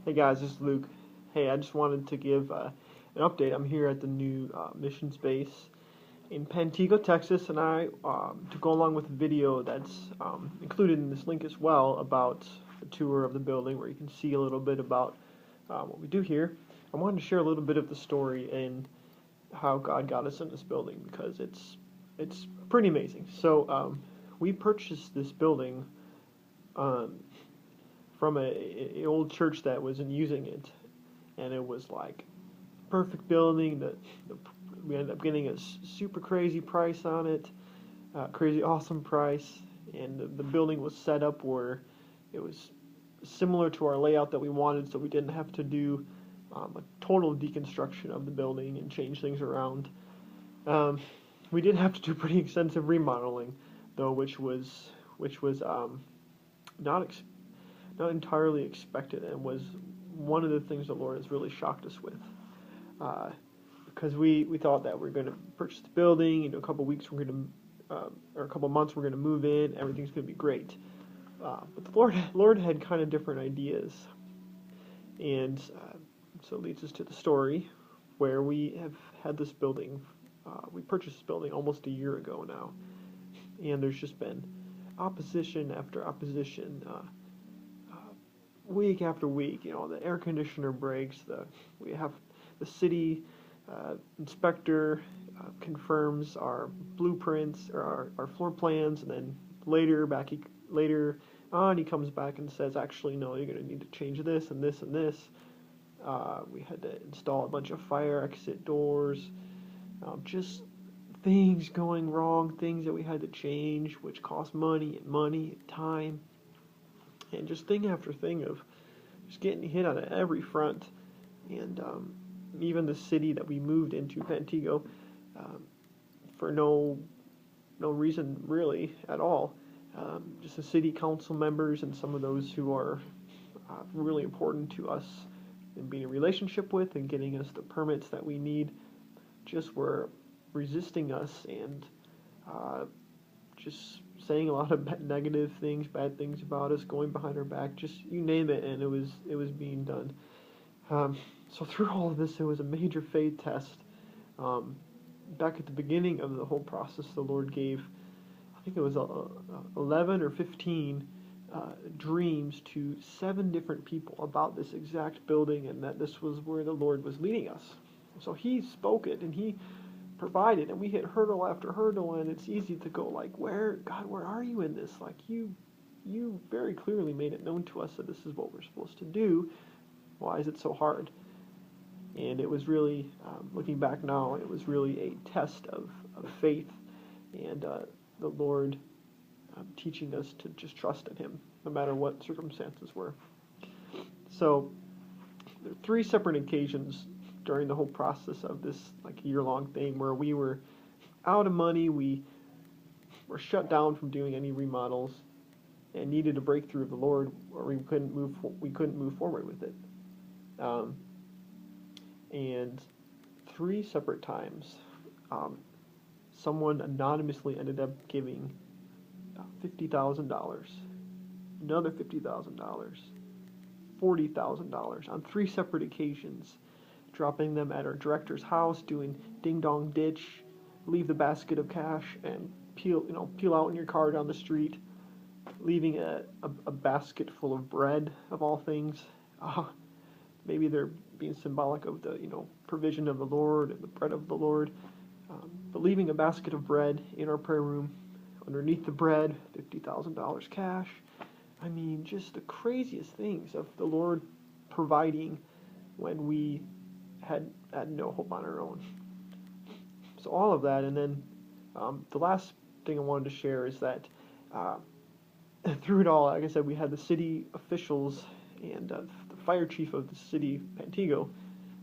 Hey guys, this is Luke. Hey, I just wanted to give an update. I'm here at the new mission space in Pantego, Texas, and to go along with a video that's included in this link as well about a tour of the building where you can see a little bit about what we do here. I wanted to share a little bit of the story and how God got us in this building because it's pretty amazing. So we purchased this building um, from a old church that wasn't using it, and it was like perfect building. We ended up getting a super crazy price on it, crazy awesome price, and the building was set up where it was similar to our layout that we wanted, so we didn't have to do a total deconstruction of the building and change things around. Um, we did have to do pretty extensive remodeling, though, which was not not entirely expected, and was one of the things the Lord has really shocked us with. Because we thought that we're going to purchase the building, a couple weeks we're going to, or a couple months we're going to move in, everything's going to be great. But the Lord had kind of different ideas, and so it leads us to the story where we have had this building. We purchased this building almost a year ago now, and there's just been opposition after opposition. Week after week, the air conditioner breaks. We have the city inspector confirms our blueprints or our floor plans, and then later on he comes back and says, actually, no, you're going to need to change this and this and this. We had to install a bunch of fire exit doors, just things going wrong, things that we had to change, which cost money and time. And just thing after thing of just getting hit on every front. And even the city that we moved into, Pantego, for no reason really at all. Just the city council members and some of those who are really important to us in being in a relationship with and getting us the permits that we need, just were resisting us and just saying a lot of negative things, bad things about us, going behind our back, just you name it, and it was being done. So through all of this, it was a major faith test. Back at the beginning of the whole process, the Lord gave, I think it was 11 or 15 dreams to 7 different people about this exact building, and that this was where the Lord was leading us. So He spoke it, and He provided, and we hit hurdle after hurdle, and it's easy to go like, where are you in this? Like, you very clearly made it known to us that this is what we're supposed to do. Why is it so hard? And it was really, looking back now, it was really a test of faith, and the Lord teaching us to just trust in Him, no matter what circumstances were. So, there are 3 separate occasions during the whole process of this year-long thing where we were out of money, we were shut down from doing any remodels, and needed a breakthrough of the Lord, or we couldn't move forward with it. And 3 separate times, someone anonymously ended up giving $50,000, another $50,000, $40,000 on 3 separate occasions, dropping them at our director's house, doing ding dong ditch, leave the basket of cash, and peel out in your car down the street, leaving a basket full of bread of all things. Maybe they're being symbolic of the provision of the Lord and the bread of the Lord, but leaving a basket of bread in our prayer room. Underneath the bread, $50,000 cash. I mean, just the craziest things of the Lord providing when we had no hope on our own. So all of that, and then the last thing I wanted to share is that through it all, like I said, we had the city officials and the fire chief of the city, Pantego,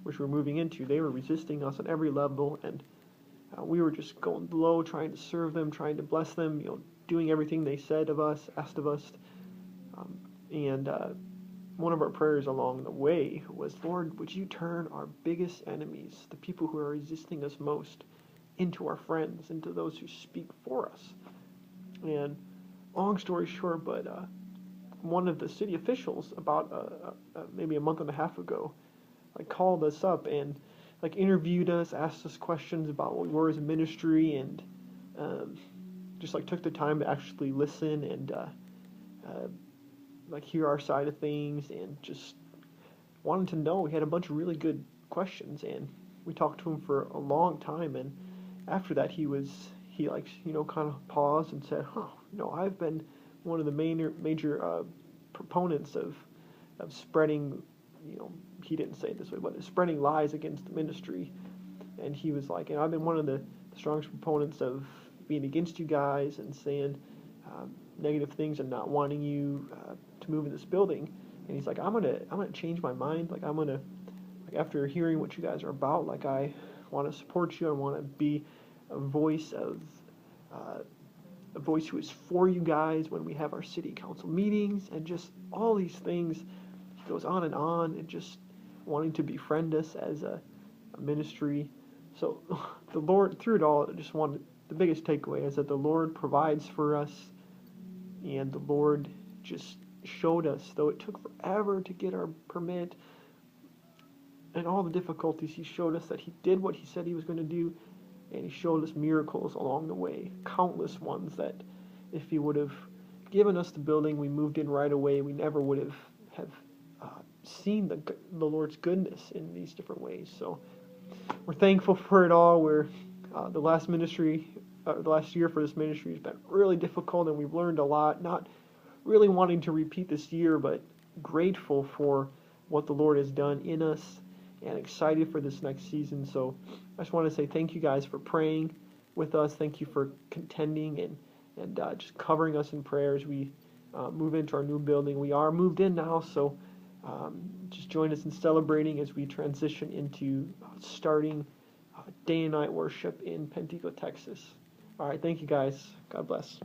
which we're moving into. They were resisting us on every level, and we were just going low, trying to serve them, trying to bless them, doing everything they said of us, asked of us. And one of our prayers along the way was, Lord, would you turn our biggest enemies, the people who are resisting us most, into our friends, into those who speak for us. And long story short, but one of the city officials about maybe a month and a half ago, like called us up and like interviewed us, asked us questions about what we were as a ministry, and just like took the time to actually listen and like hear our side of things, and just wanted to know. We had a bunch of really good questions, and we talked to him for a long time. And after that, he like, you know, kind of paused and said, "Huh, you know, I've been one of the major proponents of spreading, you know," he didn't say it this way, but spreading lies against the ministry. And he was like, "And I've been one of the strongest proponents of being against you guys and saying negative things and not wanting you to move in this building." And he's like, I'm gonna change my mind. Like, I'm gonna, like, after hearing what you guys are about, like, I want to support you. I want to be a voice who is for you guys when we have our city council meetings, and just all these things." He goes on and just wanting to befriend us as a ministry. So the Lord, through it all, the biggest takeaway is that the Lord provides for us, and the Lord just showed us, though it took forever to get our permit and all the difficulties, He showed us that He did what He said He was going to do, and He showed us miracles along the way, countless ones, that if He would have given us the building, we moved in right away, we never would have seen the Lord's goodness in these different ways. So we're thankful for it all. We're the last year for this ministry has been really difficult, and we've learned a lot. Not really wanting to repeat this year, but grateful for what the Lord has done in us, and excited for this next season. So I just want to say thank you guys for praying with us. Thank you for contending and just covering us in prayers. We move into our new building. We are moved in now, so just join us in celebrating as we transition into starting day and night worship in Pentigo, Texas. All right, thank you guys. God bless.